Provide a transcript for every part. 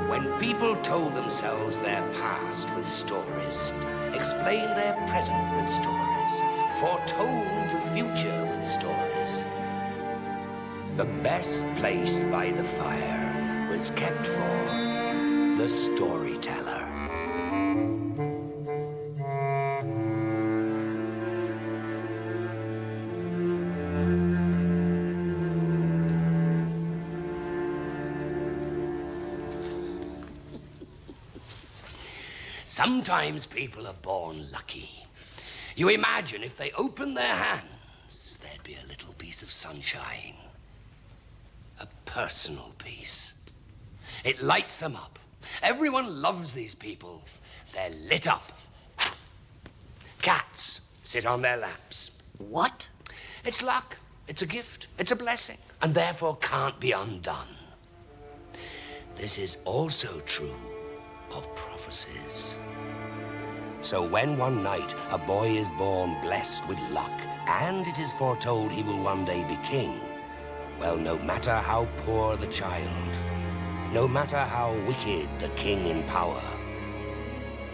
When people told themselves their past with stories, explained their present with stories, foretold the future with stories, the best place by the fire was kept for the storyteller. Sometimes people are born lucky. You imagine if they open their hands, there'd be a little piece of sunshine. A personal piece. It lights them up. Everyone loves these people. They're lit up. Cats sit on their laps. What? It's luck. It's a gift. It's a blessing. And therefore can't be undone. This is also true of prophecies. So when one night a boy is born blessed with luck, and it is foretold he will one day be king, well, no matter how poor the child, no matter how wicked the king in power,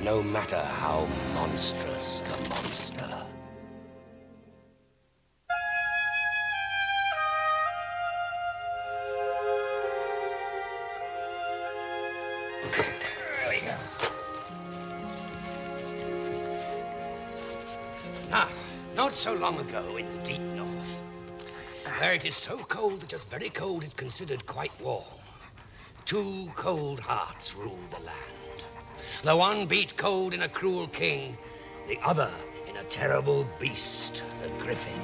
no matter how monstrous the monster, not so long ago in the deep north, where it is so cold that just very cold is considered quite warm, two cold hearts ruled the land. The one beat cold in a cruel king, the other in a terrible beast, the griffin.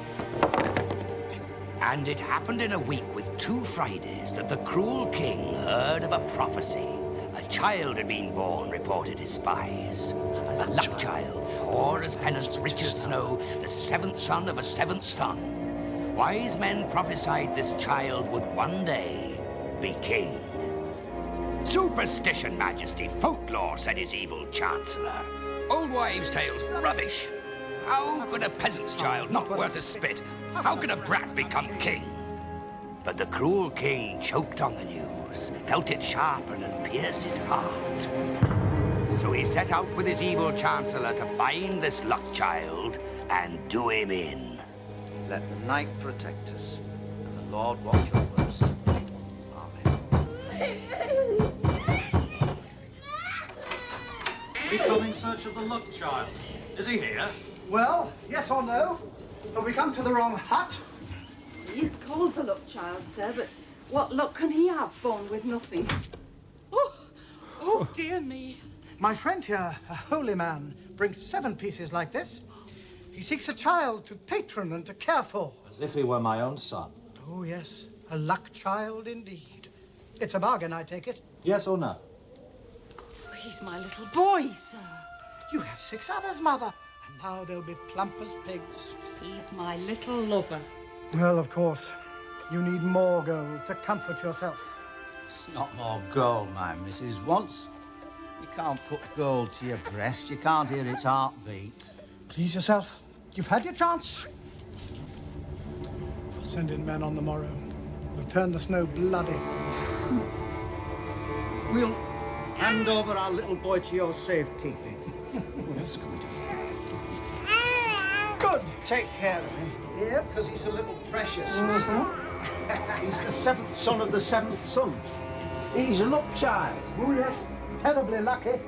And it happened in a week with 2 Fridays that the cruel king heard of a prophecy. A child had been born, reported his spies. A luck child, poor as penance, rich as snow, the 7th son of a 7th son. Wise men prophesied this child would one day be king. Superstition, Majesty, folklore, said his evil chancellor. Old wives' tales, rubbish. How could a peasant's child, not worth a spit, how could a brat become king? But the cruel king choked on the news, felt it sharpen and pierce his heart. So he set out with his evil chancellor to find this luck child and do him in. Let the night protect us, and the Lord watch over us. Amen. We come in search of the luck child. Is he here? Well, yes or no? Have we come to the wrong hut? He is called the luck child, sir, but what luck can he have, born with nothing? Oh, dear me. My friend here, a holy man, brings 7 pieces like this. He seeks a child to patron and to care for. As if he were my own son. Oh, yes, a luck child indeed. It's a bargain, I take it. Yes or no? He's my little boy, sir. You have 6 others, Mother, and now they'll be plump as pigs. He's my little lover. Well, of course, you need more gold to comfort yourself. It's not more gold, my missus wants. You can't put gold to your breast. You can't hear its heartbeat. Please yourself. You've had your chance. I'll send in men on the morrow. We'll turn the snow bloody. We'll hand over our little boy to your safekeeping. What else can we do? Good. Take care of him. Yeah, because he's a little precious. He's the 7th son of the 7th son. He's a luck child. Oh, yes. Terribly lucky.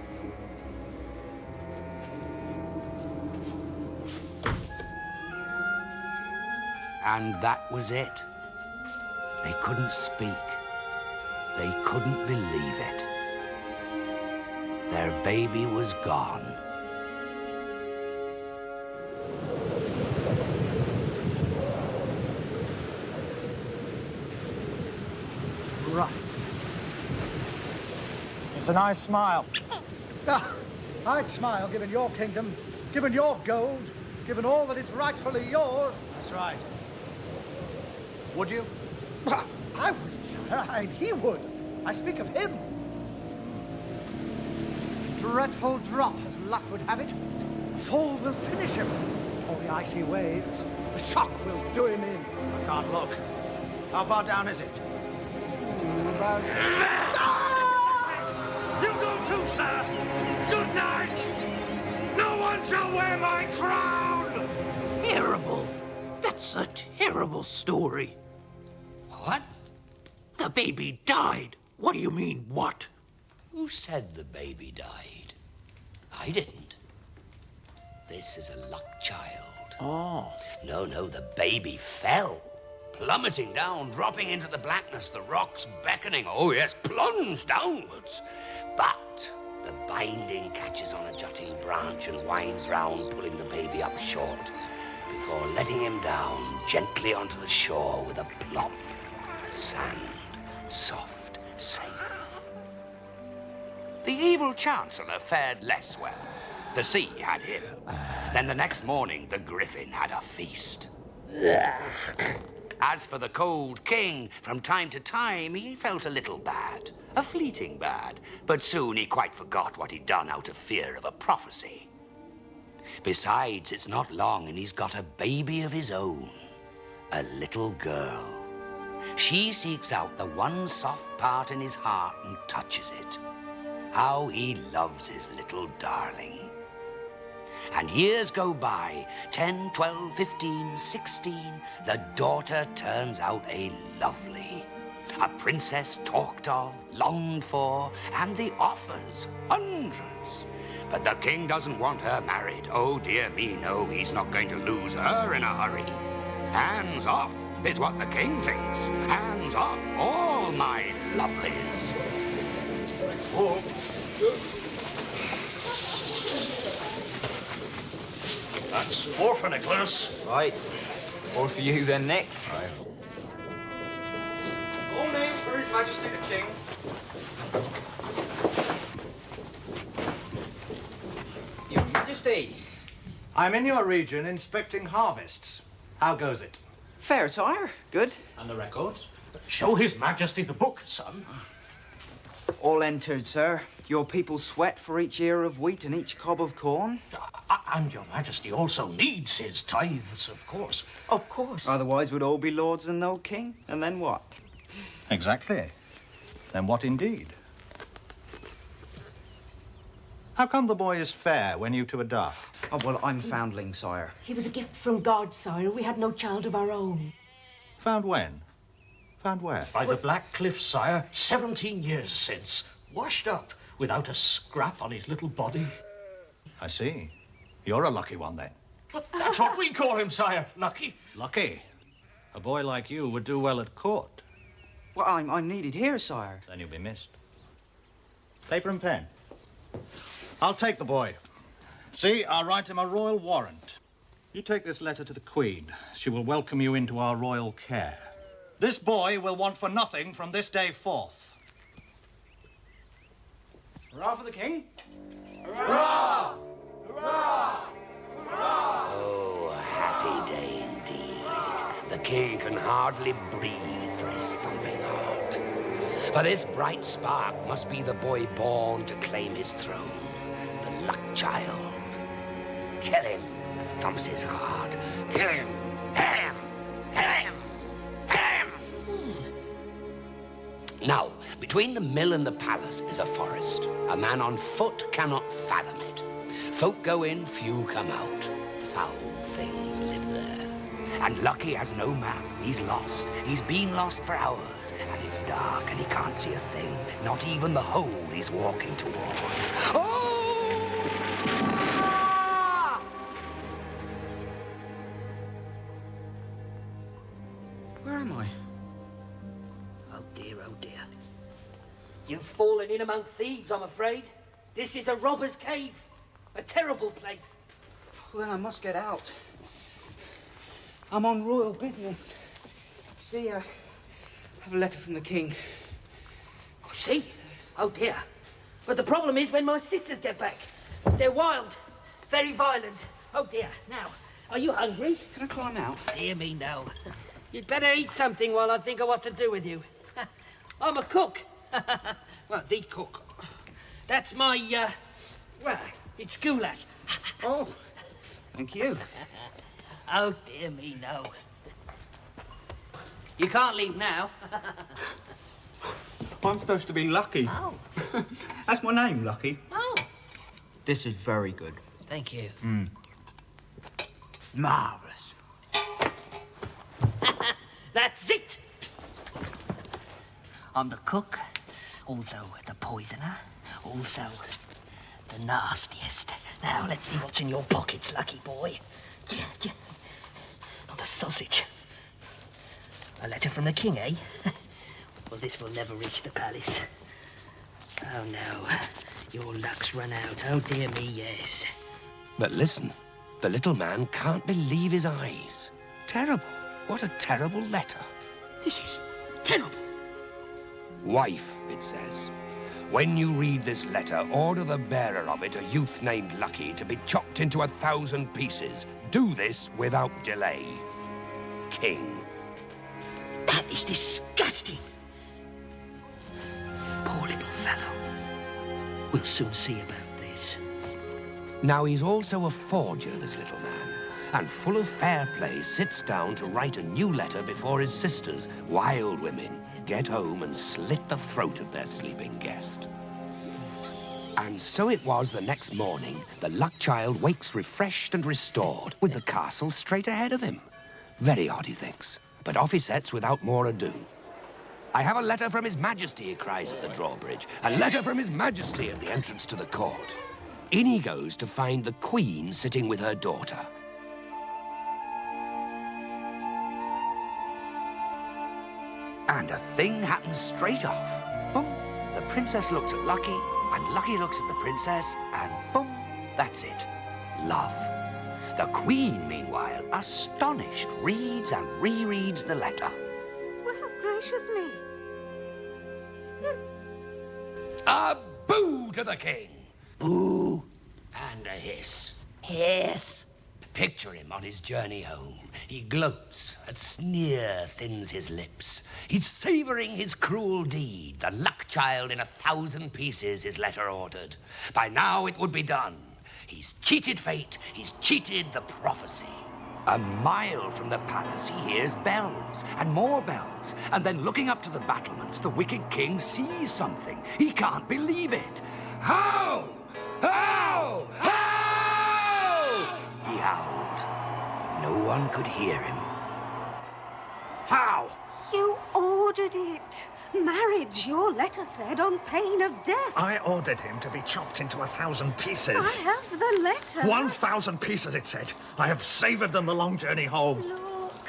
And that was it. They couldn't speak. They couldn't believe it. Their baby was gone. Right. It's a nice smile. I'd smile, given your kingdom, given your gold, given all that is rightfully yours. That's right. Would you? I wouldn't, sir. He would. I speak of him. Dreadful drop, as luck would have it. A fall will finish him. Or the icy waves. The shock will do him in. I can't look. How far down is it? About You go too, sir. Good night. No one shall wear my crown. Terrible. That's a terrible story. What? The baby died. What do you mean, what? Who said the baby died? I didn't. This is a luck child. Oh. No, the baby fell. Plummeting down, dropping into the blackness, the rocks beckoning. Oh, yes, plunged downwards. But the binding catches on a jutting branch and winds round, pulling the baby up short, before letting him down gently onto the shore with a plop. Sand, soft, safe. The evil chancellor fared less well. The sea had him. Then the next morning, the griffin had a feast. As for the cold king, from time to time he felt a little bad, a fleeting bad, but soon he quite forgot what he'd done out of fear of a prophecy. Besides, it's not long and he's got a baby of his own, a little girl. She seeks out the one soft part in his heart and touches it. How he loves his little darling. And years go by, 10, 12, 15, 16. The daughter turns out a lovely. A princess talked of, longed for, and the offers, hundreds. But the king doesn't want her married. Oh, dear me, no, he's not going to lose her in a hurry. Hands off is what the king thinks. Hands off all my lovelies. That's 4 for Nicholas. Right. 4 for you then, Nick. All names for His Majesty the King. Your Majesty. I'm in your region inspecting harvests. How goes it? Fair, sire. Good. And the records? Show His Majesty the book, son. All entered, sir. Your people sweat for each ear of wheat and each cob of corn. And your Majesty also needs his tithes, of course. Of course. Otherwise we'd all be lords and no king. And then what? Exactly. Then what indeed? How come the boy is fair when you two are dark? Oh, well, I'm foundling, sire. He was a gift from God, sire. We had no child of our own. Found when? Found where? By the Black Cliff, sire, 17 years since. Washed up, without a scrap on his little body. I see. You're a lucky one, then. That's what we call him, sire. Lucky. Lucky? A boy like you would do well at court. Well, I'm needed here, sire. Then you'll be missed. Paper and pen. I'll take the boy. See, I'll write him a royal warrant. You take this letter to the Queen. She will welcome you into our royal care. This boy will want for nothing from this day forth. Hurrah for the king. Hurrah! Oh, a happy day indeed. The king can hardly breathe for his thumping heart. For this bright spark must be the boy born to claim his throne, the luck child. Kill him, thumps his heart. Kill him, kill him, kill him, kill him. Now, between the mill and the palace is a forest. A man on foot cannot fathom it. Folk go in, few come out. Foul things live there. And Lucky has no map. He's lost. He's been lost for hours. And it's dark and he can't see a thing. Not even the hole he's walking towards. Oh! Where am I? Oh dear, oh dear. You've fallen in among thieves, I'm afraid. This is a robber's cave. A terrible place. Well, then I must get out. I'm on royal business. See, I have a letter from the king. Oh, see? Oh dear. But the problem is when my sisters get back. They're wild. Very violent. Oh dear. Now, are you hungry? Can I climb out? Dear me, no. You'd better eat something while I think of what to do with you. I'm a cook. Well, the cook. That's my, well, it's goulash. Oh, thank you. Oh, dear me, no. You can't leave now. I'm supposed to be Lucky. Oh. That's my name, Lucky. Oh. This is very good. Thank you. Marvellous. That's it. I'm the cook, also the poisoner, also the nastiest. Now, let's see what's in your pockets, lucky boy. Not a sausage. A letter from the king, eh? Well, this will never reach the palace. Oh, no. Your luck's run out. Oh, dear me, yes. But listen, the little man can't believe his eyes. Terrible. What a terrible letter. This is terrible. Wife, it says. When you read this letter, order the bearer of it, a youth named Lucky, to be chopped into 1,000 pieces. Do this without delay. King. That is disgusting. Poor little fellow. We'll soon see about this. Now, he's also a forger, this little man, and full of fair play sits down to write a new letter before his sisters, wild women, get home and slit the throat of their sleeping guest. And so it was the next morning, the luck child wakes refreshed and restored, with the castle straight ahead of him. Very odd, he thinks, but off he sets without more ado. I have a letter from His Majesty, he cries at the drawbridge. A letter from His Majesty at the entrance to the court. In he goes to find the Queen sitting with her daughter. And a thing happens straight off. Boom, the princess looks at Lucky, and Lucky looks at the princess, and boom, that's it. Love. The Queen, meanwhile, astonished, reads and rereads the letter. Well, gracious me. A boo to the king. Boo and a hiss. Hiss. Picture him on his journey home. He gloats, a sneer thins his lips. He's savouring his cruel deed. The luck child in 1,000 pieces his letter ordered. By now it would be done. He's cheated fate, he's cheated the prophecy. A mile from the palace, he hears bells, and more bells. And then looking up to the battlements, the wicked king sees something. He can't believe it. How? How? How? He howled, but no one could hear him. How? You ordered it. Marriage, your letter said, on pain of death. I ordered him to be chopped into 1,000 pieces. I have the letter. 1,000 pieces, it said. I have savoured them the long journey home. Look.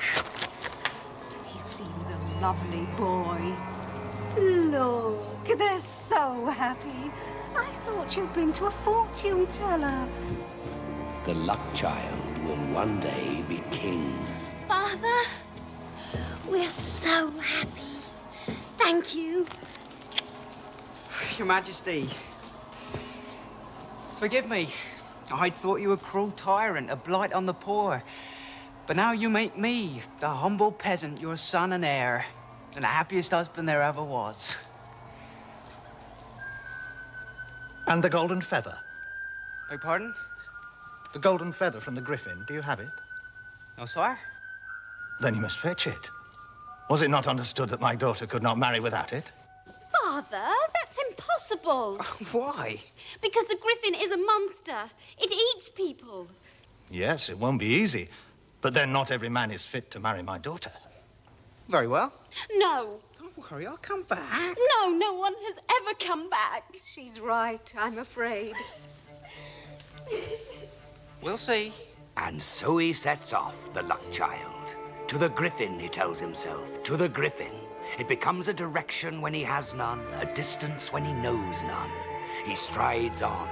He seems a lovely boy. Look, they're so happy. I thought you'd been to a fortune teller. The luck child will one day be king. Father, we're so happy. Thank you. Your Majesty, forgive me. I'd thought you a cruel tyrant, a blight on the poor. But now you make me, the humble peasant, your son and heir, and the happiest husband there ever was. And the golden feather. Beg pardon? The golden feather from the griffin. Do you have it? No, sire? Then you must fetch it. Was it not understood that my daughter could not marry without it? Father, that's impossible. Why? Because the griffin is a monster. It eats people. Yes, it won't be easy. But then not every man is fit to marry my daughter. Very well. No. Don't worry, I'll come back. No, no one has ever come back. She's right, I'm afraid. We'll see. And so he sets off, the luck child. To the griffin, he tells himself, to the griffin. It becomes a direction when he has none, a distance when he knows none. He strides on.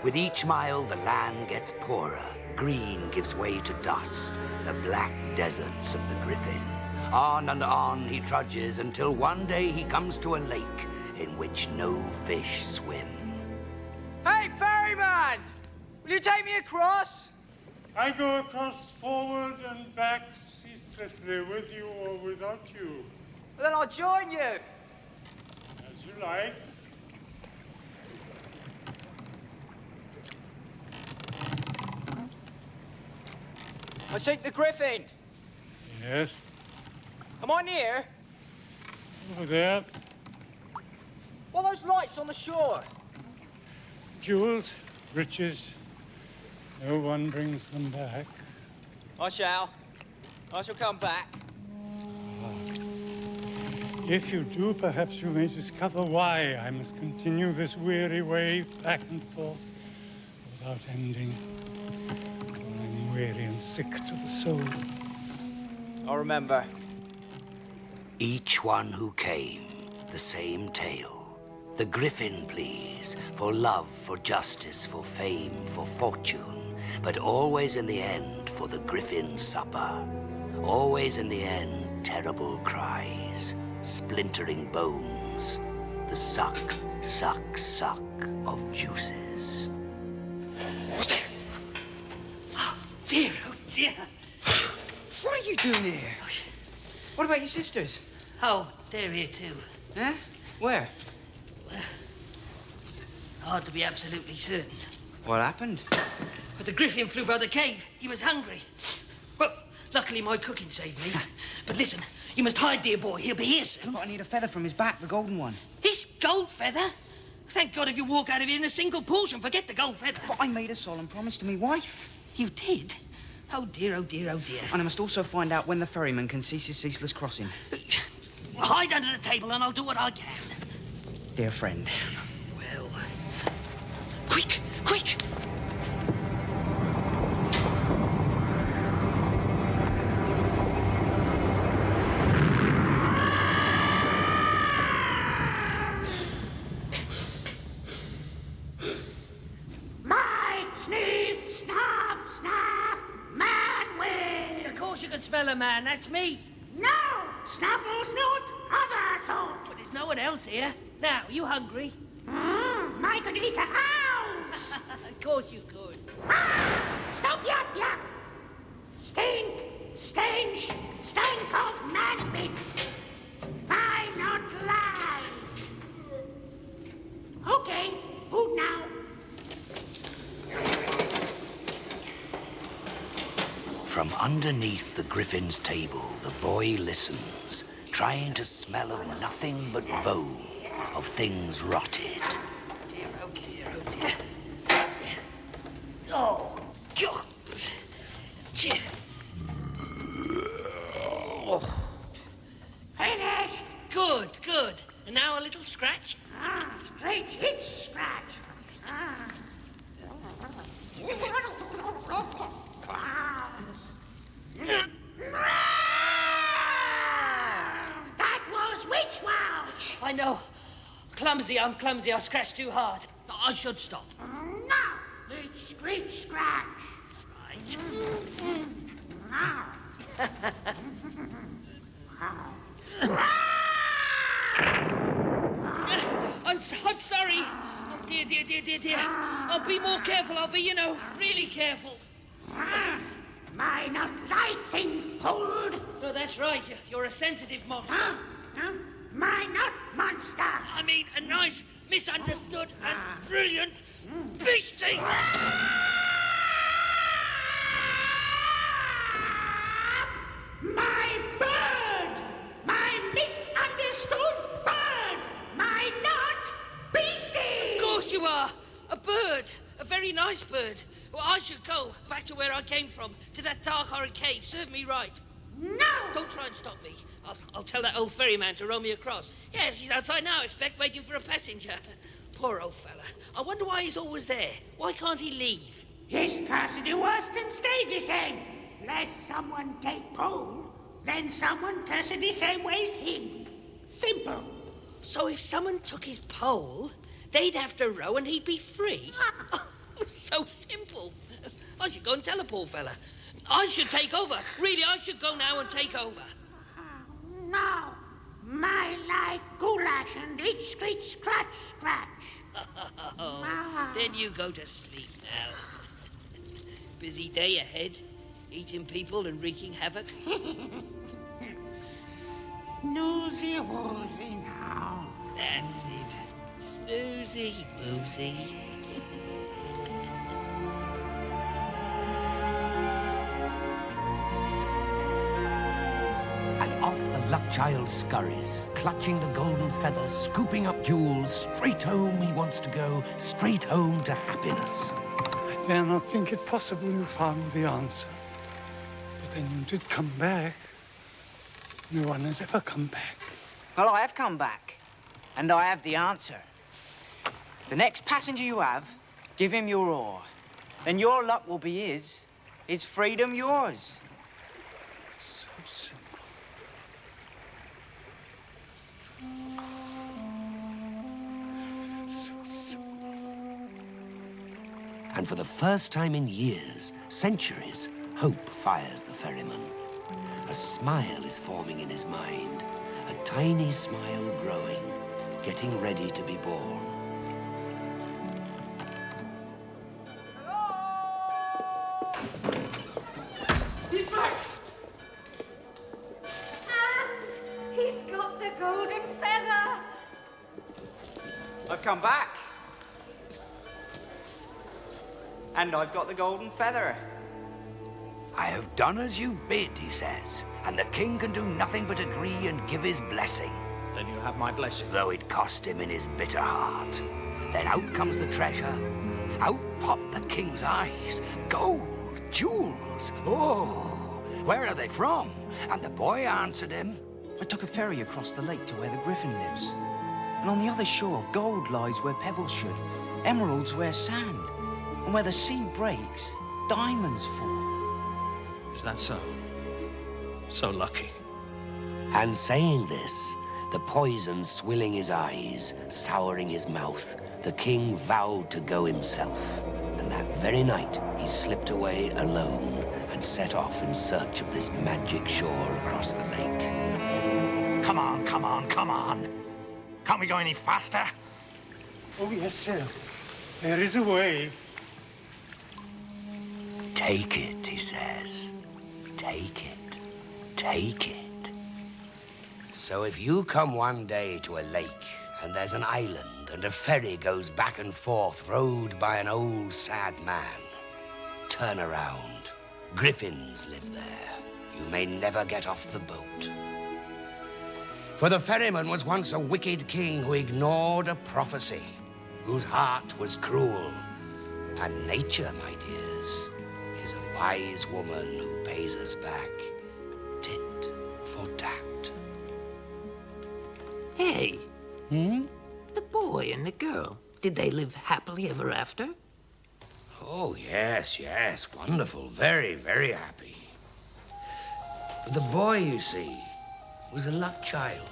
With each mile, the land gets poorer. Green gives way to dust, the black deserts of the griffin. On and on he trudges until one day he comes to a lake in which no fish swim. Hey, ferryman! Will you take me across? I go across forward and back ceaselessly with you or without you. Well, then I'll join you. As you like. I seek the Griffin. Yes, Am I near? over there. What are those lights on the shore? Jewels, riches. No one brings them back. I shall come back. If you do, perhaps you may discover why I must continue this weary way back and forth without ending. For I'm weary and sick to the soul. I'll remember. Each one who came, the same tale. The Griffin pleas, for love, for justice, for fame, for fortune, but always in the end for the Griffin supper. Always in the end, terrible cries, splintering bones, the suck, suck, suck of juices. What's there? Oh dear, oh dear. What are you doing here? What about your sisters? Oh, they're here too. Huh? Where? Hard to be absolutely certain. What happened? But the Griffin flew by the cave. He was hungry. Well, luckily my cooking saved me. But listen, you must hide, dear boy. He'll be here soon. But I need a feather from his back, the golden one. His gold feather? Thank God if you walk out of here in a single portion. Forget the gold feather. But I made a solemn promise to me wife. You did? Oh dear, oh dear, oh dear. And I must also find out when the ferryman can cease his ceaseless crossing. Hide under the table and I'll do what I can. Dear friend. Well, quick, quick! You can smell a man, that's me. No! Snuffle snoot, other sort. But there's no one else here. Now, you hungry? I could eat a house. Of course you could. Stop, yap, yap. Stink, stench, stank of man bits. Why not lie? Okay, food now. From underneath the Griffin's table, the boy listens, trying to smell of nothing but bone, of things rotted. Dear, oh dear, oh dear. Oh, God. Finished. Good, good. And now a little scratch? Straight hits scratch. That was witch wouch. I know. Clumsy, I'm clumsy. I scratched too hard. I should stop. Now, it's screech scratch. Right. I'm sorry. Oh, dear, dear, dear, dear, dear. I'll be more careful. I'll be, really careful. I not like things pulled. No, that's right. You're a sensitive monster. My not monster. I mean, a nice, misunderstood and brilliant beastie. My bird! My misunderstood bird! My not beastie! Of course you are. A bird. A very nice bird. Well, I should go back to where I came from, to that dark, horrid cave. Serve me right. No! Don't try and stop me. I'll tell that old ferryman to row me across. Yes, he's outside now, I expect, waiting for a passenger. Poor old fella. I wonder why he's always there. Why can't he leave? His person do worse than stay the same. Lest someone take pole, then someone person the same way as him. Simple. So if someone took his pole, they'd have to row and he'd be free? So simple. I should go and tell a poor fella. I should take over. Really, I should go now and take over. No. My like goulash and eat screech scratch scratch. Then you go to sleep now. Busy day ahead. Eating people and wreaking havoc. Snoozy woozy now. That's it. Snoozy woozy. luck child scurries, clutching the golden feather, scooping up jewels. Straight home he wants to go, straight home to happiness. I dare not think it possible you found the answer. But then you did come back. No one has ever come back. Well, I have come back, and I have the answer. The next passenger you have, give him your oar. Then your luck will be his freedom yours. So simple. So simple. And for the first time in years, centuries, hope fires the ferryman. A smile is forming in his mind, a tiny smile growing, getting ready to be born. He's back! And he's got the golden feather! I've come back. And I've got the golden feather. I have done as you bid, he says, and the king can do nothing but agree and give his blessing. Then you have my blessing. Though it cost him in his bitter heart. Then out comes the treasure. Out pop the king's eyes. Gold, jewels. Oh, where are they from? And the boy answered him. I took a ferry across the lake to where the griffin lives. And on the other shore, gold lies where pebbles should, emeralds where sand, and where the sea breaks, diamonds fall. Is that so? So lucky. And saying this, the poison swilling his eyes, souring his mouth, the king vowed to go himself. And that very night, he slipped away alone and set off in search of this magic shore across the lake. Come on, come on, come on. Can't we go any faster? Oh, yes, sir. There is a way. Take it, he says. Take it. Take it. So if you come one day to a lake and there's an island and a ferry goes back and forth rowed by an old sad man, turn around. Griffins live there. You may never get off the boat. For the ferryman was once a wicked king who ignored a prophecy, whose heart was cruel. And nature, my dears, is a wise woman who pays us back tit for tat. Hey. The boy and the girl, did they live happily ever after? Oh, yes, yes. Wonderful. Very, very happy. But the boy, you see, was a luck child.